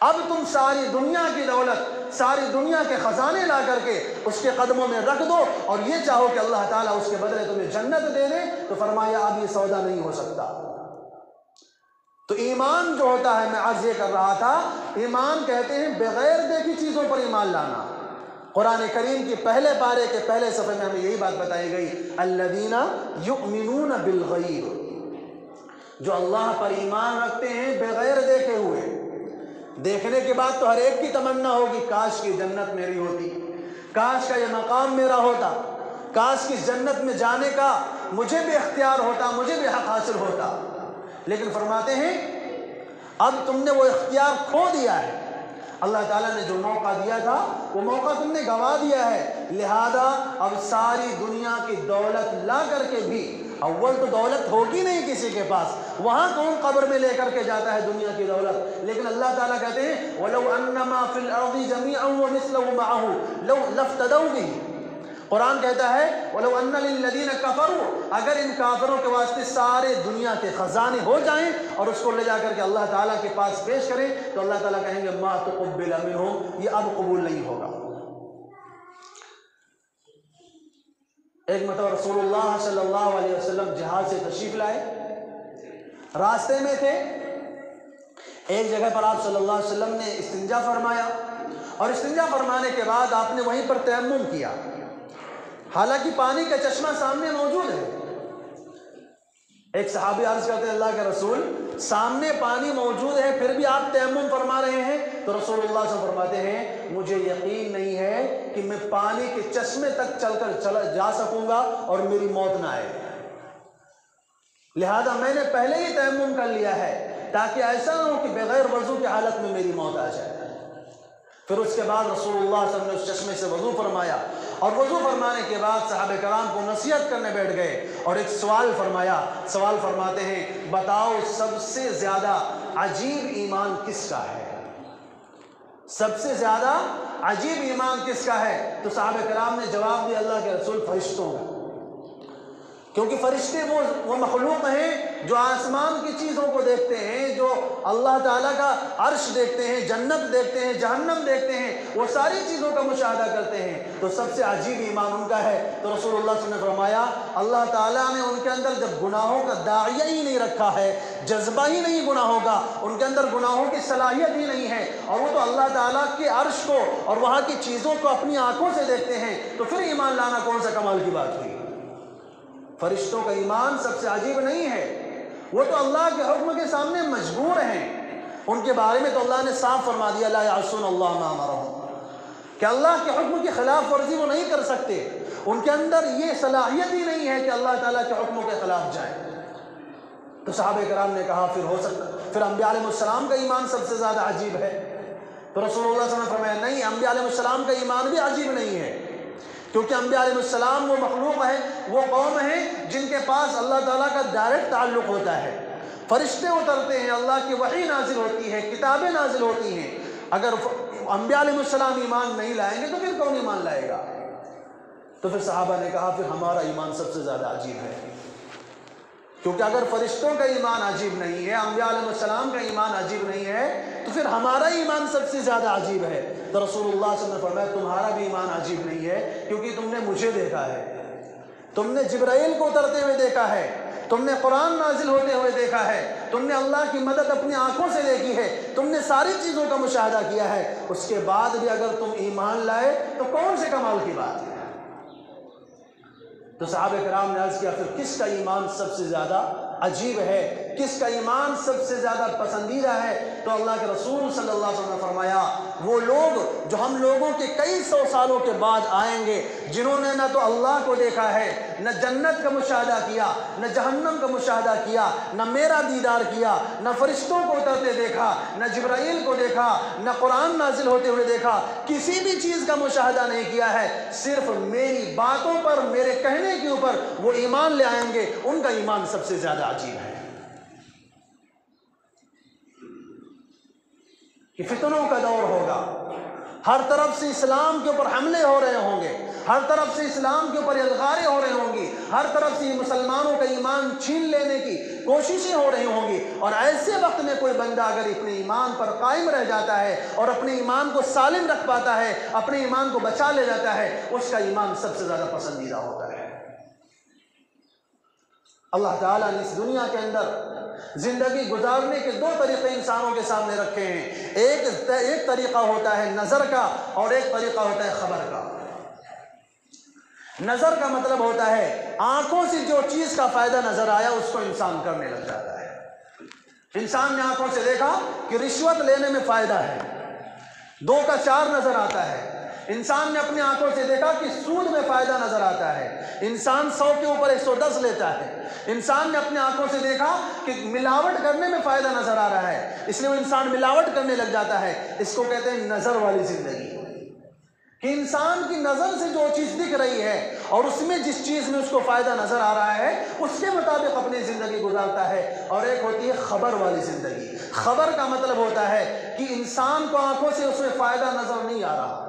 اب تم ساری دنیا کی دولت، ساری دنیا کے خزانے لا کر کے اس کے قدموں میں رکھ دو اور یہ چاہو کہ اللہ تعالیٰ اس کے بدلے تمہیں جنت دے دے، تو فرمایا اب یہ سودا نہیں ہو سکتا۔ تو ایمان جو ہوتا ہے، میں عرض یہ کر رہا تھا، ایمان کہتے ہیں بغیر دیکھی چیزوں پر ایمان لانا۔ قرآن کریم کی پہلے پارے کے پہلے صفحے میں ہمیں یہی بات بتائی گئی، الذین یؤمنون بالغیب، جو اللہ پر ایمان رکھتے ہیں بغیر دیکھے ہوئے۔ دیکھنے کے بعد تو ہر ایک کی تمنا ہوگی کاش کی جنت میری ہوتی، کاش کا یہ مقام میرا ہوتا، کاش کی جنت میں جانے کا مجھے بھی اختیار ہوتا، مجھے بھی حق حاصل ہوتا۔ لیکن فرماتے ہیں اب تم نے وہ اختیار کھو دیا ہے، اللہ تعالیٰ نے جو موقع دیا تھا وہ موقع تم نے گنوا دیا ہے، لہذا اب ساری دنیا کی دولت لا کر کے بھی، اول تو دولت ہوگی نہیں کسی کے پاس، وہاں کون قبر میں لے کر کے جاتا ہے دنیا کی دولت، لیکن اللہ تعالیٰ کہتے ہیں وَلَوْ أَنَّمَا فِي الْأَرْضِ جَمِيعًا وَمِثْلَهُ مَعَهُ لَوْ لَافْتَدَوْا بِهِ۔ قرآن کہتا ہے وَلَوْ أَنَّ لِلَّذِينَ كَفَرُوا، اگر ان کافروں کے واسطے سارے دنیا کے خزانے ہو جائیں اور اس کو لے جا کر کے اللہ تعالیٰ کے پاس پیش کریں، تو اللہ تعالیٰ کہیں گے مَا تُقُبِّلَ مِنْهُمْ، یہ اب قبول نہیں ہوگا۔ ایک مرتبہ رسول اللہ صلی اللہ علیہ وسلم جہاز سے تشریف لائے، راستے میں تھے، ایک جگہ پر آپ صلی اللہ علیہ وسلم نے استنجا فرمایا، اور استنجا فرمانے کے بعد آپ نے وہیں پر تیمم کیا، حالانکہ پانی کا چشمہ سامنے موجود ہے۔ ایک صحابی عرض کرتے ہیں اللہ کے رسول، سامنے پانی موجود ہے پھر بھی آپ تیمم فرما رہے ہیں، تو رسول اللہ صلی اللہ علیہ وسلم فرماتے ہیں مجھے یقین نہیں ہے کہ میں پانی کے چشمے تک چل کر جا سکوں گا اور میری موت نہ آئے، لہذا میں نے پہلے ہی تیمم کر لیا ہے تاکہ ایسا نہ ہو کہ بغیر وضو کی حالت میں میری موت آ جائے۔ پھر اس کے بعد رسول اللہ صلی اللہ علیہ وسلم نے اس چشمے سے وضو فرمایا، اور وضو فرمانے کے بعد صحابہ کرام کو نصیحت کرنے بیٹھ گئے اور ایک سوال فرمایا، سوال فرماتے ہیں بتاؤ سب سے زیادہ عجیب ایمان کس کا ہے؟ سب سے زیادہ عجیب ایمان کس کا ہے؟ تو صحابہ کرام نے جواب دیا اللہ کے رسول فرشتوں کا، کیونکہ فرشتے وہ مخلوق ہیں جو آسمان کی چیزوں کو دیکھتے ہیں، جو اللہ تعالیٰ کا عرش دیکھتے ہیں، جنت دیکھتے ہیں، جہنم دیکھتے ہیں، وہ ساری چیزوں کا مشاہدہ کرتے ہیں، تو سب سے عجیب ایمان ان کا ہے۔ تو رسول اللہ صلی اللہ علیہ وسلم نے فرمایا اللہ تعالیٰ نے ان کے اندر جب گناہوں کا داعیہ ہی نہیں رکھا ہے، جذبہ ہی نہیں گناہوں کا، ان کے اندر گناہوں کی صلاحیت ہی نہیں ہے، اور وہ تو اللہ تعالیٰ کے عرش کو اور وہاں کی چیزوں کو اپنی آنکھوں سے دیکھتے ہیں، تو پھر ایمان لانا کون سا کمال کی بات ہوئی؟ فرشتوں کا ایمان سب سے عجیب نہیں ہے، وہ تو اللہ کے حکم کے سامنے مجبور ہیں، ان کے بارے میں تو اللہ نے صاف فرما دیا لا یعصون اللہ ما امرهم، کہ اللہ کے حکم کی خلاف ورزی وہ نہیں کر سکتے، ان کے اندر یہ صلاحیت ہی نہیں ہے کہ اللہ تعالیٰ کے حکموں کے خلاف جائیں۔ تو صحابہ کرام نے کہا پھر ہو سکتا، پھر انبیاء علیہ السلام کا ایمان سب سے زیادہ عجیب ہے؟ تو رسول اللہ صلی اللہ علیہ وسلم نے فرمایا نہیں، انبیاء علیہ السلام کا ایمان بھی عجیب نہیں ہے، کیونکہ انبیاء علیہ السلام وہ مخلوق ہے، وہ قوم ہے جن کے پاس اللہ تعالیٰ کا ڈائریکٹ تعلق ہوتا ہے، فرشتے اترتے ہیں، اللہ کی وحی نازل ہوتی ہے، کتابیں نازل ہوتی ہیں۔ اگر انبیاء علیہ السلام ایمان نہیں لائیں گے تو پھر کون ایمان لائے گا؟ تو پھر صحابہ نے کہا پھر ہمارا ایمان سب سے زیادہ عجیب ہے، کیونکہ اگر فرشتوں کا ایمان عجیب نہیں ہے، انبیاء علیہ السلام کا ایمان عجیب نہیں ہے، تو پھر ہمارا ایمان سب سے زیادہ عجیب ہے۔ تو رسول اللہ صلی اللہ علیہ وسلم نے فرمایا تمہارا بھی ایمان عجیب نہیں ہے، کیونکہ تم نے مجھے دیکھا ہے، تم نے جبرائیل کو اترتے ہوئے دیکھا ہے، تم نے قرآن نازل ہوتے ہوئے دیکھا ہے، تم نے اللہ کی مدد اپنی آنکھوں سے دیکھی ہے، تم نے ساری چیزوں کا مشاہدہ کیا ہے، اس کے بعد بھی اگر تم ایمان لائے تو کون سے کمال کی بات ہے؟ تو صحابہ کرام نے عرض کیا پھر کس کا ایمان سب سے زیادہ عجیب ہے، کس کا ایمان سب سے زیادہ پسندیدہ ہے؟ تو اللہ کے رسول صلی اللہ علیہ وسلم نے فرمایا وہ لوگ جو ہم لوگوں کے کئی سو سالوں کے بعد آئیں گے، جنہوں نے نہ تو اللہ کو دیکھا ہے، نہ جنت کا مشاہدہ کیا، نہ جہنم کا مشاہدہ کیا، نہ میرا دیدار کیا، نہ فرشتوں کو اترتے دیکھا، نہ جبرائیل کو دیکھا، نہ قرآن نازل ہوتے ہوئے دیکھا، کسی بھی چیز کا مشاہدہ نہیں کیا ہے، صرف میری باتوں پر، میرے کہنے کے اوپر وہ ایمان لے آئیں گے، ان کا ایمان سب سے زیادہ عجیب ہے۔ کہ فتنوں کا دور ہوگا، ہر طرف سے اسلام کے اوپر حملے ہو رہے ہوں گے، ہر طرف سے اسلام کے اوپر الغاریں ہو رہی ہوں گی، ہر طرف سے مسلمانوں کا ایمان چھین لینے کی کوششیں ہو رہی ہوں گی، اور ایسے وقت میں کوئی بندہ اگر اپنے ایمان پر قائم رہ جاتا ہے اور اپنے ایمان کو سالم رکھ پاتا ہے، اپنے ایمان کو بچا لے جاتا ہے، اس کا ایمان سب سے زیادہ پسندیدہ ہوتا ہے۔ اللہ تعالیٰ نے اس دنیا کے اندر زندگی گزارنے کے دو طریقے انسانوں کے سامنے رکھے ہیں، ایک طریقہ ہوتا ہے نظر کا اور ایک طریقہ ہوتا ہے خبر کا۔ نظر کا مطلب ہوتا ہے آنکھوں سے جو چیز کا فائدہ نظر آیا اس کو انسان کرنے لگ جاتا ہے۔ انسان نے آنکھوں سے دیکھا کہ رشوت لینے میں فائدہ ہے، 2 کا 4 نظر آتا ہے۔ انسان نے اپنی آنکھوں سے دیکھا کہ سود میں فائدہ نظر آتا ہے، انسان 100 کے اوپر 110 لیتا ہے۔ انسان نے اپنی آنکھوں سے دیکھا کہ ملاوٹ کرنے میں فائدہ نظر آ رہا ہے، اس لیے وہ انسان ملاوٹ کرنے لگ جاتا ہے۔ اس کو کہتے ہیں نظر والی زندگی، کہ انسان کی نظر سے جو چیز دکھ رہی ہے اور اس میں جس چیز میں اس کو فائدہ نظر آ رہا ہے اس کے مطابق اپنی زندگی گزارتا ہے۔ اور ایک ہوتی ہے خبر والی زندگی۔ خبر کا مطلب ہوتا ہے کہ انسان کو آنکھوں سے اس میں فائدہ نظر نہیں آ رہا،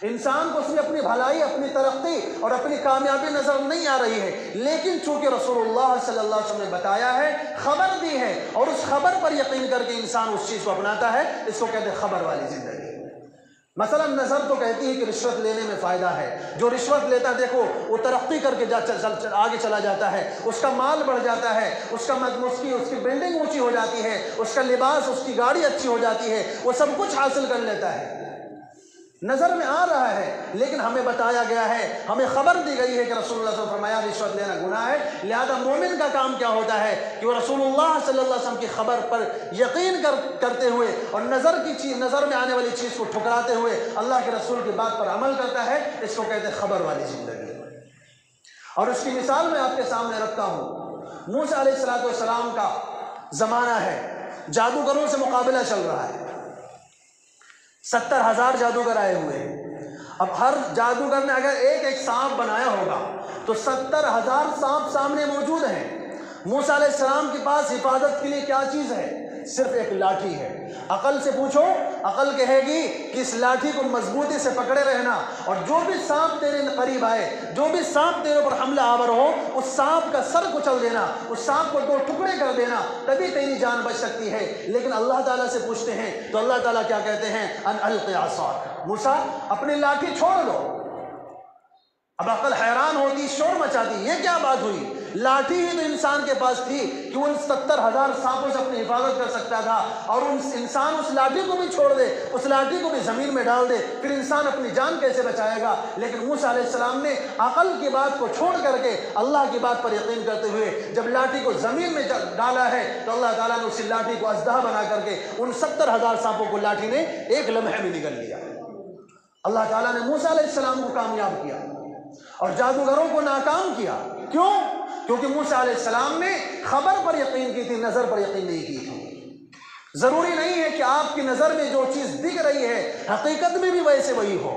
انسان کو اس میں اپنی بھلائی، اپنی ترقی اور اپنی کامیابی نظر نہیں آ رہی ہے، لیکن چونکہ رسول اللہ صلی اللہ علیہ وسلم نے بتایا ہے، خبر دی ہے، اور اس خبر پر یقین کر کے انسان اس چیز کو اپناتا ہے، اس کو کہتے ہیں خبر والی زندگی۔ مثلا نظر تو کہتی ہے کہ رشوت لینے میں فائدہ ہے، جو رشوت لیتا دیکھو وہ ترقی کر کے آگے چلا جاتا ہے، اس کا مال بڑھ جاتا ہے، اس کی بلڈنگ اونچی ہو جاتی ہے، اس کا لباس، اس کی گاڑی اچھی ہو جاتی ہے، وہ سب کچھ حاصل کر لیتا ہے، نظر میں آ رہا ہے۔ لیکن ہمیں بتایا گیا ہے، ہمیں خبر دی گئی ہے کہ رسول اللہ صلی اللہ علیہ وسلم فرمایا رشوت لینا گناہ ہے، لہذا مومن کا کام کیا ہوتا ہے کہ وہ رسول اللہ صلی اللہ علیہ وسلم کی خبر پر یقین کرتے ہوئے اور نظر میں آنے والی چیز کو ٹھکراتے ہوئے اللہ کے رسول کی بات پر عمل کرتا ہے، اس کو کہتے ہیں خبر والی زندگی۔ اور اس کی مثال میں آپ کے سامنے رکھتا ہوں۔ موسیٰ علیہ السلام کا زمانہ ہے، جادوگروں سے مقابلہ چل رہا ہے، 70,000 جادوگر آئے ہوئے ہیں۔ اب ہر جادوگر نے اگر ایک سانپ بنایا ہوگا تو 70,000 سانپ سامنے موجود ہیں۔ موسیٰ علیہ السلام کے پاس حفاظت کے لیے کیا چیز ہے؟ صرف ایک لاٹھی ہے۔ عقل سے پوچھو، عقل کہے گی کہ اس لاٹھی کو مضبوطی سے پکڑے رہنا، اور جو بھی سانپ تیرے قریب آئے، جو بھی سانپ تیرے پر حملہ آور ہو، اس سانپ کا سر کچل دینا، اس سانپ کو 2 ٹکڑے کر دینا، تبھی تیری جان بچ سکتی ہے۔ لیکن اللہ تعالیٰ سے پوچھتے ہیں تو اللہ تعالیٰ کیا کہتے ہیں؟ ان القی عصاک، موسیٰ اپنی لاٹھی چھوڑ دو۔ اب عقل حیران ہوتی، شور مچاتی، یہ کیا بات ہوئی؟ لاٹھی ہی تو انسان کے پاس تھی کہ وہ ان 70,000 سانپوں سے اپنی حفاظت کر سکتا تھا، اور انسان اس لاٹھی کو بھی چھوڑ دے، اس لاٹھی کو بھی زمین میں ڈال دے، پھر انسان اپنی جان کیسے بچائے گا؟ لیکن موسیٰ علیہ السلام نے عقل کی بات کو چھوڑ کر کے اللہ کی بات پر یقین کرتے ہوئے جب لاٹھی کو زمین میں ڈالا ہے تو اللہ تعالیٰ نے اسی لاٹھی کو اژدہا بنا کر کے ان 70,000 سانپوں کو لاٹھی نے ایک لمحے میں نگل لیا۔ اللہ تعالیٰ نے موسیٰ علیہ السلام کو کامیاب کیا اور جادوگروں کو ناکام کیا۔ کیوں؟ کیونکہ موسیٰ علیہ السلام نے خبر پر یقین کی تھی، نظر پر یقین نہیں کی تھی۔ ضروری نہیں ہے کہ آپ کی نظر میں جو چیز دکھ رہی ہے حقیقت میں بھی ویسے وہی ہو۔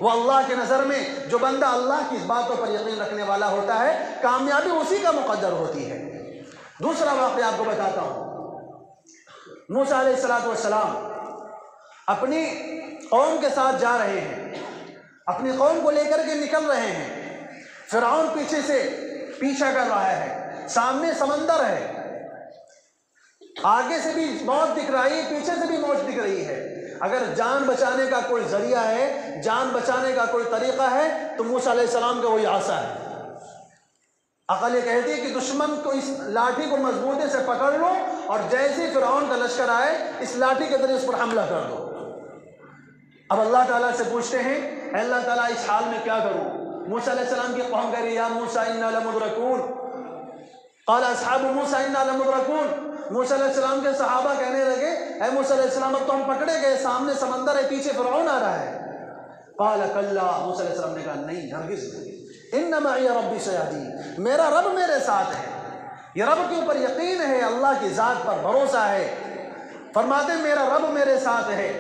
وہ اللہ کی نظر میں جو بندہ اللہ کی اس باتوں پر یقین رکھنے والا ہوتا ہے، کامیابی اسی کا مقدر ہوتی ہے۔ دوسرا واقعہ آپ کو بتاتا ہوں۔ موسیٰ علیہ السلام اپنی قوم کے ساتھ جا رہے ہیں، اپنی قوم کو لے کر کے نکل رہے ہیں، فرعون پیچھے سے پیچھا کر رہا ہے، سامنے سمندر ہے، آگے سے بھی موت دکھ رہی ہے، پیچھے سے بھی موت دکھ رہی ہے۔ اگر جان بچانے کا کوئی ذریعہ ہے، جان بچانے کا کوئی طریقہ ہے تو موسیٰ علیہ السلام کا وہی عصا ہے۔ عقل یہ کہتی ہے کہ دشمن کو اس لاٹھی کو مضبوطی سے پکڑ لو اور جیسے فرعون کا لشکر آئے اس لاٹھی کے ذریعے اس پر حملہ کر دو۔ اب اللہ تعالیٰ سے پوچھتے ہیں، اے اللہ تعالیٰ اس حال میں کیا کروں؟ موسیٰ علیہ السلام کی قوم کہہ رہی یا موسیٰ انا لمدرکون، قال اصحاب موسیٰ انا لمدرکون۔ موسیٰ علیہ السلام کے صحابہ کہنے لگے اے موسیٰ علیہ السلام اب تو ہم پکڑے گئے، سامنے سمندر ہے، پیچھے فرعون آ رہا ہے۔ قال کلا، موسیٰ علیہ السلام نے کہا نہیں، ہرگز نہیں، ان معی ربی سیہدین، میرا رب میرے ساتھ ہے۔ یہ رب کے اوپر یقین ہے، اللہ کی ذات پر بھروسہ ہے، فرماتے میرا رب میرے ساتھ ہے۔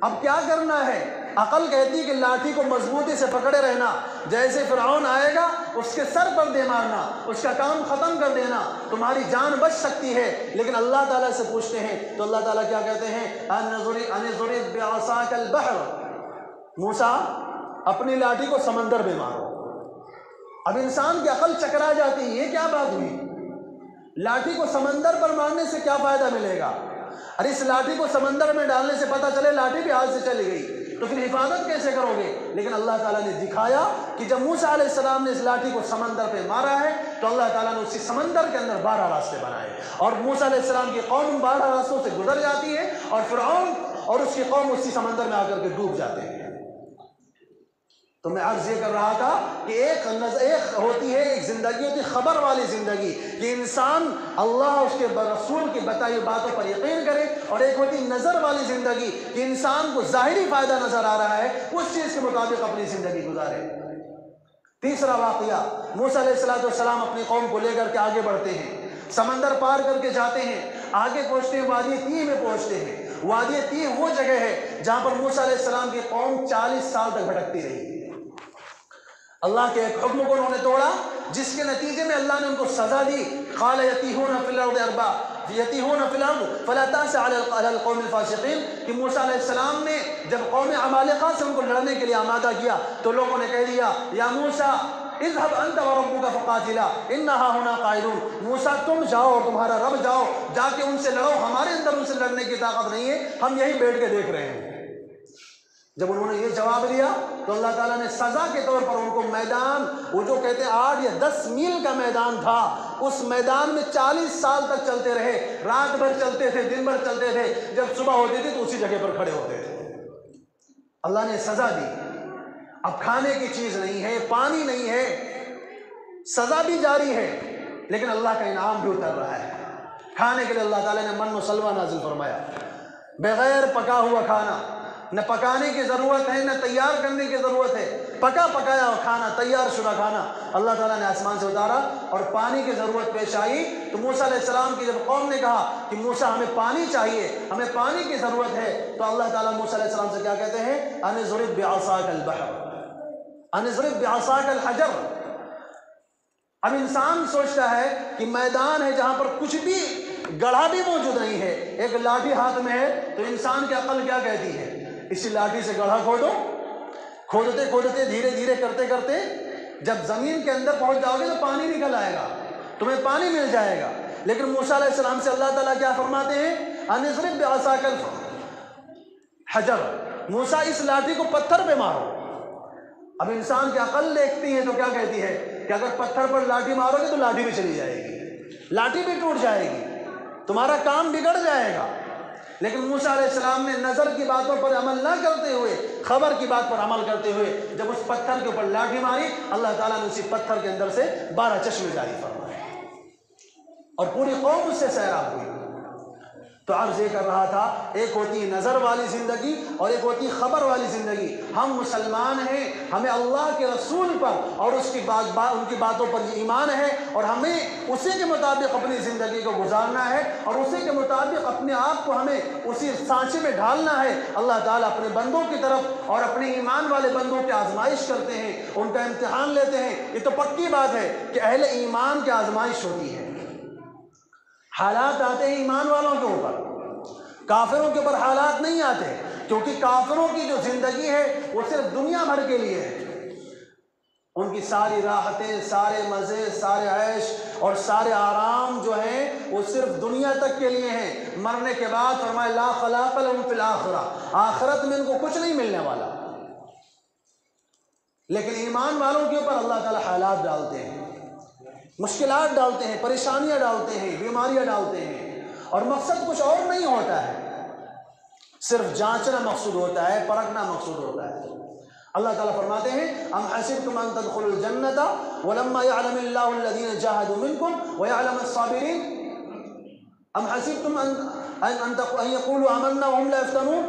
اب کیا کرنا ہے؟ عقل کہتی ہے کہ لاٹھی کو مضبوطی سے پکڑے رہنا، جیسے فرعون آئے گا اس کے سر پر دے مارنا، اس کا کام ختم کر دینا، تمہاری جان بچ سکتی ہے۔ لیکن اللہ تعالیٰ سے پوچھتے ہیں تو اللہ تعالیٰ کیا کہتے ہیں؟ ان ضرب بعصاک البحر، موسیٰ اپنی لاٹھی کو سمندر میں مارو۔ اب انسان کی عقل چکرا جاتی ہے، یہ کیا بات ہوئی؟ لاٹھی کو سمندر پر مارنے سے کیا فائدہ ملے گا؟ اور اس لاٹھی کو سمندر میں ڈالنے سے پتہ چلے لاٹھی بھی ہاتھ سے چلی گئی تو پھر حفاظت کیسے کرو گے؟ لیکن اللہ تعالیٰ نے دکھایا کہ جب موسیٰ علیہ السلام نے اس لاٹھی کو سمندر پہ مارا ہے تو اللہ تعالیٰ نے اسی سمندر کے اندر 12 راستے بنائے، اور موسیٰ علیہ السلام کی قوم 12 راستوں سے گزر جاتی ہے، اور فرعون اور اس کی قوم اسی سمندر میں آ کر کے ڈوب جاتے ہیں۔ تو میں عرض یہ کر رہا تھا کہ ایک ہوتی ہے، ایک زندگی ہوتی ہے خبر والی زندگی، کہ انسان اللہ اس کے رسول کی بتائی باتوں پر یقین کرے، اور ایک ہوتی نظر والی زندگی کہ انسان کو ظاہری فائدہ نظر آ رہا ہے اس چیز کے مطابق اپنی زندگی گزارے۔ تیسرا واقعہ، موسیٰ علیہ السلام اپنی قوم کو لے کر کے آگے بڑھتے ہیں، سمندر پار کر کے جاتے ہیں، آگے پہنچتے ہیں، وادی تیہ میں پہنچتے ہیں۔ وادی تیہ وہ جگہ ہے جہاں پر موسیٰ علیہ السلام کی قوم 40 سال تک بھٹکتی رہی۔ اللہ کے ایک حکم کو انہوں نے توڑا، جس کے نتیجے میں اللہ نے ان کو سزا دی۔ قال یتیہون فی الارض یتیہون فی الارض فلا تأس علی القوم الفاسقین، کہ موسیٰ علیہ السلام نے جب قوم عمالقہ سے ان کو لڑنے کے لیے آمادہ کیا تو لوگوں نے کہہ دیا یا موسیٰ اذهب انت وربک فقاتلا انا ہاہنا قاعدون، موسیٰ تم جاؤ اور تمہارا رب جاؤ، جا کے ان سے لڑو، ہمارے اندر ان سے لڑنے کی طاقت نہیں ہے، ہم یہیں بیٹھ کے دیکھ رہے ہیں۔ جب انہوں نے یہ جواب دیا تو اللہ تعالیٰ نے سزا کے طور پر ان کو میدان، وہ جو کہتے ہیں 8 یا 10 میل کا میدان تھا، اس میدان میں 40 سال تک چلتے رہے، رات بھر چلتے تھے، دن بھر چلتے تھے، جب صبح ہوتی تھی تو اسی جگہ پر کھڑے ہوتے تھے۔ اللہ نے سزا دی، اب کھانے کی چیز نہیں ہے، پانی نہیں ہے، سزا بھی جاری ہے، لیکن اللہ کا انعام بھی اتر رہا ہے۔ کھانے کے لیے اللہ تعالیٰ نے من و سلوہ نازل فرمایا، بغیر پکا ہوا کھانا، نہ پکانے کی ضرورت ہے نہ تیار کرنے کی ضرورت ہے، پکا پکایا کھانا، تیار شدہ کھانا اللہ تعالیٰ نے آسمان سے اتارا۔ اور پانی کی ضرورت پیش آئی تو موسیٰ علیہ السلام کی جب قوم نے کہا کہ موسیٰ ہمیں پانی چاہیے، ہمیں پانی کی ضرورت ہے، تو اللہ تعالیٰ موسیٰ علیہ السلام سے کیا کہتے ہیں؟ ان اضرب بعصاک البحر ان اضرب بعصاک الحجر۔ اب انسان سوچتا ہے کہ میدان ہے جہاں پر کچھ بھی گڑھا بھی موجود نہیں ہے، ایک لاٹھی ہاتھ میں ہے، تو انسان کی عقل کیا کہتی ہے؟ اسی لاٹھی سے گڑھا کھودو، کھودتے کھودتے دھیرے دھیرے کرتے کرتے جب زمین کے اندر پہنچ جاؤ گے تو پانی نکل آئے گا، تمہیں پانی مل جائے گا۔ لیکن موسیٰ علیہ السلام سے اللہ تعالیٰ کیا فرماتے ہیں؟ ان اضرب بعصاک الحجر، موسیٰ اس لاٹھی کو پتھر پہ مارو۔ اب انسان کی عقل دیکھتی ہے تو کیا کہتی ہے کہ اگر پتھر پر لاٹھی مارو گے تو لاٹھی بھی چلی جائے گی، لاٹھی بھی ٹوٹ جائے گی، تمہارا کام بگڑ جائے گا۔ لیکن موسیٰ علیہ السلام نے نظر کی باتوں پر عمل نہ کرتے ہوئے، خبر کی بات پر عمل کرتے ہوئے جب اس پتھر کے اوپر لاٹھی ماری، اللہ تعالیٰ نے اسی پتھر کے اندر سے 12 چشمے جاری فرمائے اور پوری قوم اس سے سیراب ہوئی۔ تو عرض یہ کر رہا تھا، ایک ہوتی ہے نظر والی زندگی اور ایک ہوتی ہے خبر والی زندگی۔ ہم مسلمان ہیں، ہمیں اللہ کے رسول پر اور ان کی باتوں پر ایمان ہے، اور ہمیں اسی کے مطابق اپنی زندگی کو گزارنا ہے، اور اسی کے مطابق اپنے آپ کو ہمیں اسی سانچے میں ڈھالنا ہے۔ اللہ تعالیٰ اپنے بندوں کی طرف اور اپنے ایمان والے بندوں کی آزمائش کرتے ہیں، ان کا امتحان لیتے ہیں۔ یہ تو پکی بات ہے کہ اہل ایمان کی آزمائش ہوتی ہے، حالات آتے ہیں ایمان والوں کے اوپر، کافروں کے اوپر حالات نہیں آتے، کیونکہ کافروں کی جو زندگی ہے وہ صرف دنیا بھر کے لیے ہے، ان کی ساری راحتیں، سارے مزے، سارے عیش اور سارے آرام جو ہیں وہ صرف دنیا تک کے لیے ہیں۔ مرنے کے بعد فرمایا لا خلاق لهم فی الآخرہ، آخرت میں ان کو کچھ نہیں ملنے والا۔ لیکن ایمان والوں کے اوپر اللہ تعالیٰ حالات ڈالتے ہیں، مشکلات ڈالتے ہیں، پریشانیاں ڈالتے ہیں، بیماریاں ڈالتے ہیں، اور مقصد کچھ اور نہیں ہوتا ہے، صرف جانچنا مقصود ہوتا ہے، پرکھنا مقصود ہوتا ہے۔ اللہ تعالیٰ فرماتے ہیں ام حسبتم ان تدخلوا الجنۃ ولما يعلم الله الذين جاهدوا منكم ويعلم الصابرين ام حسبتم ان يقولوا آمنا وهم لا يفتنون،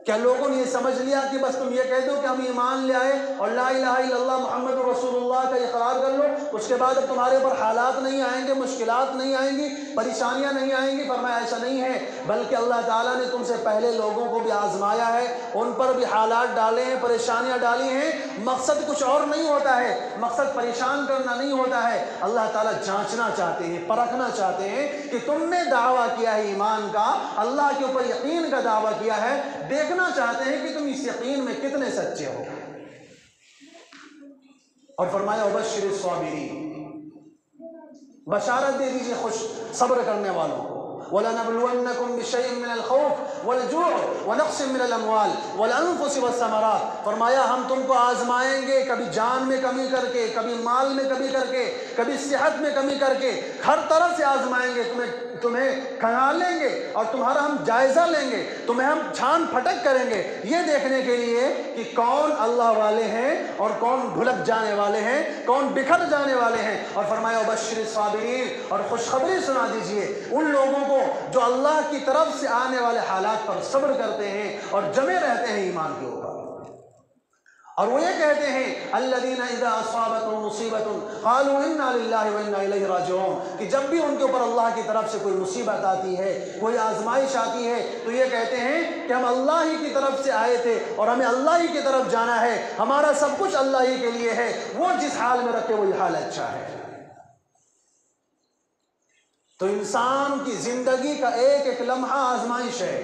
کیا لوگوں نے یہ سمجھ لیا کہ بس تم یہ کہہ دو کہ ہم ایمان لے آئے اور لا الہ الا اللہ محمد رسول اللہ کا اقرار کر لو، اس کے بعد اب تمہارے اوپر حالات نہیں آئیں گے، مشکلات نہیں آئیں گی، پریشانیاں نہیں آئیں گی؟ فرمایا ایسا نہیں ہے، بلکہ اللہ تعالیٰ نے تم سے پہلے لوگوں کو بھی آزمایا ہے، ان پر بھی حالات ڈالے ہیں، پریشانیاں ڈالی ہیں، مقصد کچھ اور نہیں ہوتا ہے، مقصد پریشان کرنا نہیں ہوتا ہے، اللہ تعالیٰ جانچنا چاہتے ہیں، پرکھنا چاہتے ہیں کہ تم نے دعویٰ کیا ہے ایمان کا، اللہ کے اوپر یقین کا دعویٰ کیا ہے، دیکھنا دیکھنا چاہتے ہیں کہ تم اس یقین میں کتنے سچے ہو۔ اور فرمایا وبشر الصابرین، بشارت دے دیجیے خوش صبر کرنے والوں کو۔ وَلَنَبْلُوَنَّكُمْ بِشَيْءٍ مِّنَ الْخَوْفِ وَالْجُوعِ وَنَقْصٍ مِّنَ الْأَمْوَالِ وَالْأَنفُسِ وَالثَّمَرَاتِ، فرمایا ہم تم کو آزمائیں گے، کبھی جان میں کمی کر کے، کبھی مال میں کمی کر کے، کبھی صحت میں کمی کر کے، ہر طرح سے آزمائیں گے، تمہیں کھنگالیں گے اور تمہارا ہم جائزہ لیں گے، تمہیں ہم چھان پھٹک کریں گے، یہ دیکھنے کے لیے کہ کون اللہ والے ہیں اور کون بھلک جانے والے ہیں، کون بکھر جانے والے ہیں۔ اور فرمایا وبشر الصابرین، اور خوشخبری سنا دیجئے ان لوگوں کو جو اللہ کی طرف سے آنے والے حالات پر صبر کرتے ہیں اور جمے رہتے ہیں ایمان کے اوپر۔ اور وہ یہ کہتے ہیں الذین اذا اصابتهم مصیبۃ قالوا انا للہ وانا الیہ راجعون، کہ جب بھی ان کے اوپر اللہ کی طرف سے کوئی مصیبت آتی ہے، کوئی آزمائش آتی ہے، تو یہ کہتے ہیں کہ ہم اللہ ہی کی طرف سے آئے تھے اور ہمیں اللہ ہی کی طرف جانا ہے، ہمارا سب کچھ اللہ ہی کے لیے ہے، وہ جس حال میں رکھے وہی حال اچھا ہے۔ تو انسان کی زندگی کا ایک ایک لمحہ آزمائش ہے۔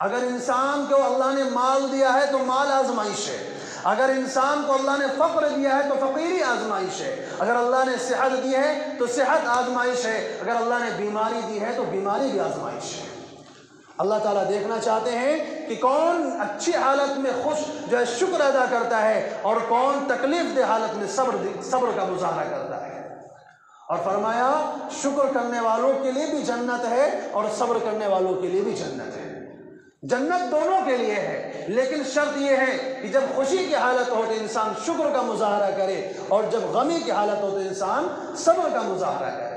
اگر انسان کو اللہ نے مال دیا ہے تو مال آزمائش ہے، اگر انسان کو اللہ نے فقر دیا ہے تو فقیری آزمائش ہے، اگر اللہ نے صحت دی ہے تو صحت آزمائش ہے، اگر اللہ نے بیماری دی ہے تو بیماری بھی آزمائش ہے۔ اللہ تعالیٰ دیکھنا چاہتے ہیں کہ کون اچھی حالت میں خوش جو ہے شکر ادا کرتا ہے اور کون تکلیف دہ حالت میں صبر کا مظاہرہ کرتا ہے۔ اور فرمایا شکر کرنے والوں کے لیے بھی جنت ہے اور صبر کرنے والوں کے لیے بھی جنت ہے۔ جنت دونوں کے لیے ہے، لیکن شرط یہ ہے کہ جب خوشی کی حالت ہو تو انسان شکر کا مظاہرہ کرے اور جب غمی کی حالت ہو تو انسان صبر کا مظاہرہ کرے۔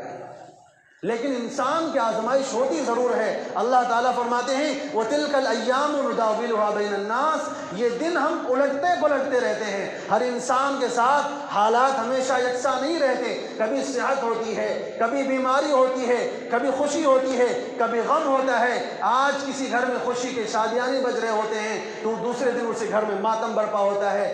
لیکن انسان کی آزمائش ہوتی ضرور ہے۔ اللہ تعالیٰ فرماتے ہیں وَتِلْكَ الْأَيَّامُ نُدَاوِلُهَا بَيْنَ النَّاسِ، یہ دن ہم الٹتے پلٹتے رہتے ہیں، ہر انسان کے ساتھ حالات ہمیشہ یکساں نہیں رہتے، کبھی صحت ہوتی ہے، کبھی بیماری ہوتی ہے، کبھی خوشی ہوتی ہے، کبھی غم ہوتا ہے۔ آج کسی گھر میں خوشی کے شادیانے بج رہے ہوتے ہیں تو دوسرے دن اسی گھر میں ماتم برپا ہوتا ہے،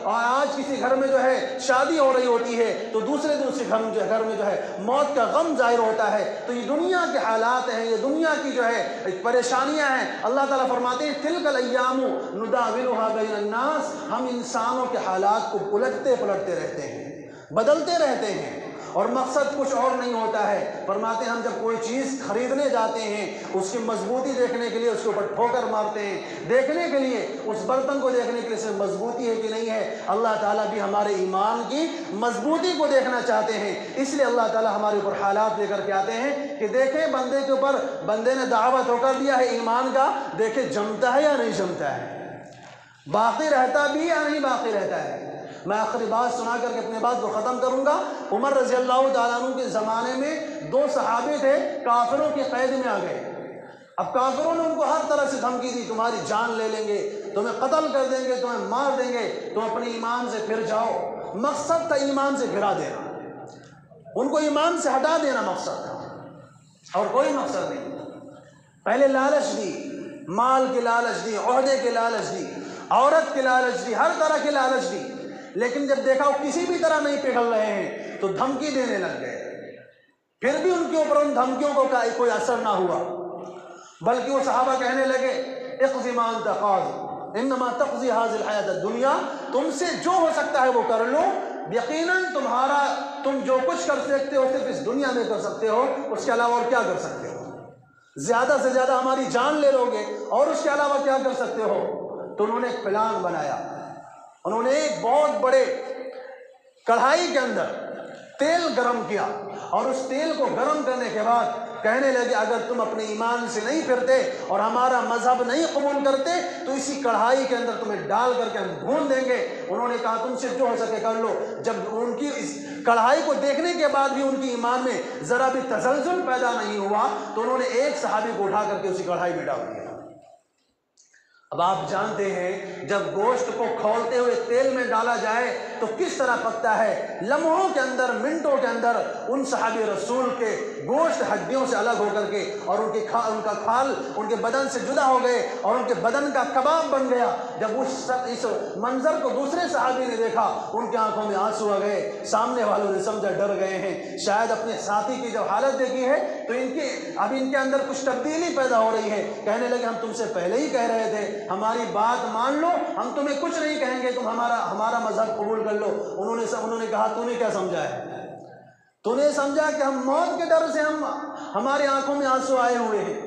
اور آج کسی گھر میں جو ہے شادی ہو رہی ہوتی ہے تو دوسرے دن اسی گھر میں جو ہے موت کا غم ظاہر ہوتا ہے۔ تو یہ دنیا کے حالات ہیں، یہ دنیا کی جو ہے پریشانیاں ہیں۔ اللہ تعالیٰ فرماتے ہیں تلک الایام نداولها بین الناس، ہم انسانوں کے حالات کو الٹتے پلٹتے رہتے ہیں، بدلتے رہتے ہیں، اور مقصد کچھ اور نہیں ہوتا ہے۔ فرماتے ہیں ہم جب کوئی چیز خریدنے جاتے ہیں اس کی مضبوطی دیکھنے کے لیے اس کے اوپر ٹھوکر مارتے ہیں، دیکھنے کے لیے اس برتن کو دیکھنے کے لیے اس میں مضبوطی ہے کہ نہیں ہے۔ اللہ تعالیٰ بھی ہمارے ایمان کی مضبوطی کو دیکھنا چاہتے ہیں، اس لیے اللہ تعالیٰ ہمارے اوپر حالات لے کر کے آتے ہیں کہ دیکھیں بندے کے اوپر، بندے نے دعویٰ تو کر دیا ہے ایمان کا، دیکھیں جمتا ہے یا نہیں جمتا ہے، باقی رہتا بھی یا نہیں باقی رہتا ہے۔ میں آخری بات سنا کر کے اپنے بات کو ختم کروں گا۔ عمر رضی اللہ تعالیٰ عنہ کے زمانے میں دو صحابی تھے، کافروں کی قید میں آ گئے۔ اب کافروں نے ان کو ہر طرح سے دھمکی دی، تمہاری جان لے لیں گے، تمہیں قتل کر دیں گے، تمہیں مار دیں گے، تم اپنے ایمان سے پھر جاؤ۔ مقصد تھا ایمان سے گرا دینا، ان کو ایمان سے ہٹا دینا مقصد تھا، اور کوئی مقصد نہیں۔ پہلے لالچ دی، مال کی لالچ دی، عہدے کی لالچ دی، عورت کی لالچ دی، ہر طرح کی لالچ دی، لیکن جب دیکھا وہ کسی بھی طرح نہیں پگھل رہے ہیں تو دھمکی دینے لگ گئے۔ پھر بھی ان کے اوپر ان دھمکیوں کو کوئی اثر نہ ہوا، بلکہ وہ صحابہ کہنے لگے اقض ما انت قاض انما تقضی هذه الحیات الدنیا، تم سے جو ہو سکتا ہے وہ کر لو، یقیناً تم جو کچھ کر سکتے ہو صرف اس دنیا میں کر سکتے ہو، اس کے علاوہ اور کیا کر سکتے ہو؟ زیادہ سے زیادہ ہماری جان لے لو گے، اور اس کے علاوہ کیا کر سکتے ہو؟ تو انہوں نے ایک پلان بنایا، انہوں نے ایک بہت بڑے کڑھائی کے اندر تیل گرم کیا، اور اس تیل کو گرم کرنے کے بعد کہنے لگے اگر تم اپنے ایمان سے نہیں پھرتے اور ہمارا مذہب نہیں قبول کرتے تو اسی کڑھائی کے اندر تمہیں ڈال کر کے ہم بھون دیں گے۔ انہوں نے کہا تم سے جو ہو سکے کر لو۔ جب ان کی اس کڑھائی کو دیکھنے کے بعد بھی ان کی ایمان میں ذرا بھی تزلزل پیدا نہیں ہوا تو انہوں نے ایک صحابی کو اٹھا کر کے اسی کڑھائی میں ڈال دیا۔ اب آپ جانتے ہیں جب گوشت کو کھولتے ہوئے تیل میں ڈالا جائے تو کس طرح پکتا ہے۔ لمحوں کے اندر، منٹوں کے اندر ان صحابی رسول کے گوشت ہڈیوں سے الگ ہو کر کے اور ان کا کھال ان کے بدن سے جدا ہو گئے اور ان کے بدن کا کباب بن گیا۔ جب اس منظر کو دوسرے صحابی نے دیکھا، ان کی آنکھوں میں آنسو آ گئے، سامنے والوں نے سمجھا ڈر گئے ہیں، شاید اپنے ساتھی کی جب حالت دیکھی ہے تو اب ان کے اندر کچھ تبدیلی پیدا ہو رہی ہے۔ کہنے لگے ہم تم سے پہلے ہی کہہ رہے تھے ہماری بات مان لو، ہم تمہیں کچھ نہیں کہیں گے، تم ہمارا مذہب قبول کر لو۔ انہوں نے کہا تو نے کیا سمجھا ہے؟ تو نے سمجھا کہ ہم موت کے ڈر سے ہماری آنکھوں میں آنسو آئے ہوئے ہیں،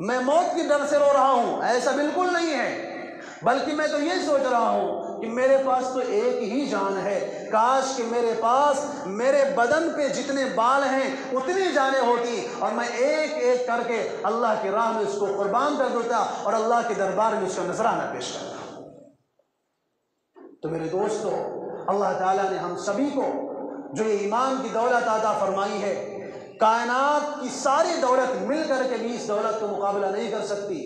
میں موت کے ڈر سے رو رہا ہوں؟ ایسا بالکل نہیں ہے، بلکہ میں تو یہ سوچ رہا ہوں کہ میرے پاس تو ایک ہی جان ہے، کاش کہ میرے پاس میرے بدن پہ جتنے بال ہیں اتنی جانیں ہوتی اور میں ایک ایک کر کے اللہ کی راہ میں اس کو قربان کر دیتا اور اللہ کے دربار میں اس کا نذرانہ پیش کرتا۔ تو میرے دوستو، اللہ تعالیٰ نے ہم سبھی کو جو یہ ایمان کی دولت عطا فرمائی ہے، کائنات کی ساری دولت مل کر کے بھی اس دولت کا مقابلہ نہیں کر سکتی،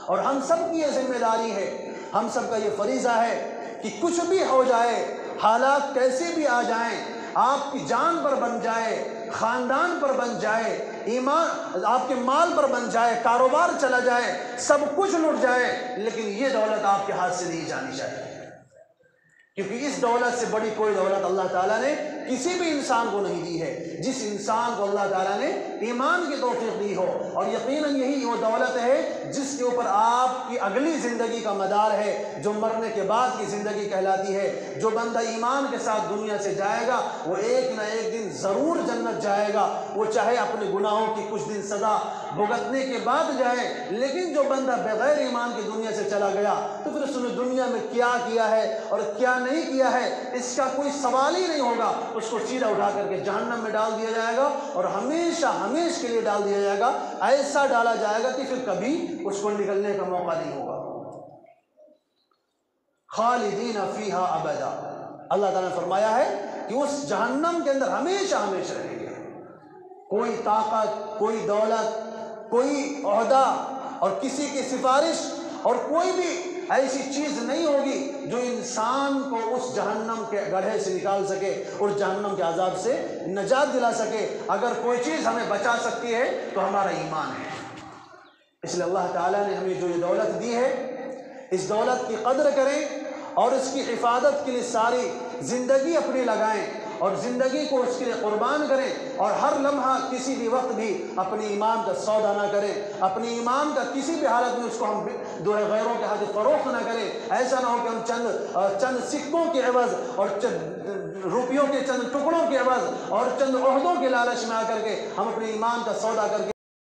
اور ہم سب کی یہ ذمہ داری ہے، ہم سب کا یہ فریضہ ہے کہ کچھ بھی ہو جائے، حالات کیسے بھی آ جائیں، آپ کی جان پر بن جائے، خاندان پر بن جائے، ایمان آپ کے مال پر بن جائے، کاروبار چلا جائے، سب کچھ لٹ جائے، لیکن یہ دولت آپ کے ہاتھ سے نہیں جانی چاہیے، کیونکہ اس دولت سے بڑی کوئی دولت اللہ تعالیٰ نے کسی بھی انسان کو نہیں دی ہے۔ جس انسان کو اللہ تعالیٰ نے ایمان کی توفیق دی ہو، اور یقیناً یہی وہ دولت ہے جس کے اوپر آپ کی اگلی زندگی کا مدار ہے، جو مرنے کے بعد کی زندگی کہلاتی ہے۔ جو بندہ ایمان کے ساتھ دنیا سے جائے گا وہ ایک نہ ایک دن ضرور جنت جائے گا، وہ چاہے اپنے گناہوں کی کچھ دن سزا بھگتنے کے بعد جائے، لیکن جو بندہ بغیر ایمان کی دنیا سے چلا گیا تو پھر اس نے دنیا میں کیا کیا ہے اور کیا نہیں کیا ہے اس کا کوئی سوال ہی نہیں ہوگا، اس کو سیدھا اٹھا کر کے جہنم میں ڈال دیا جائے گا اور ہمیشہ ہمیشہ کے لیے ڈال دیا جائے گا، ایسا ڈالا جائے گا کہ پھر کبھی اس کو نکلنے کا موقع نہیں ہوگا۔ خالدین فیہا ابدا، اللہ تعالیٰ نے فرمایا ہے کہ اس جہنم کے اندر ہمیشہ ہمیشہ رہیں گے، کوئی طاقت، کوئی دولت، کوئی عہدہ اور کسی کی سفارش اور کوئی بھی ایسی چیز نہیں ہوگی جو انسان کو اس جہنم کے گڑھے سے نکال سکے اور جہنم کے عذاب سے نجات دلا سکے۔ اگر کوئی چیز ہمیں بچا سکتی ہے تو ہمارا ایمان ہے۔ اس لیے اللہ تعالیٰ نے ہمیں جو یہ دولت دی ہے، اس دولت کی قدر کریں اور اس کی حفاظت کے لیے ساری زندگی اپنی لگائیں اور زندگی کو اس کے لیے قربان کریں، اور ہر لمحہ کسی بھی وقت بھی اپنی ایمان کا سودا نہ کریں، اپنی ایمان کا کسی بھی حالت میں اس کو ہم غیروں کے ہاتھ فروخت نہ کریں۔ ایسا نہ ہو کہ ہم چند سکوں کے عوض اور روپیوں کے چند ٹکڑوں کے عوض اور چند عہدوں کے لالچ میں آ کر کے ہم اپنے ایمان کا سودا کر کے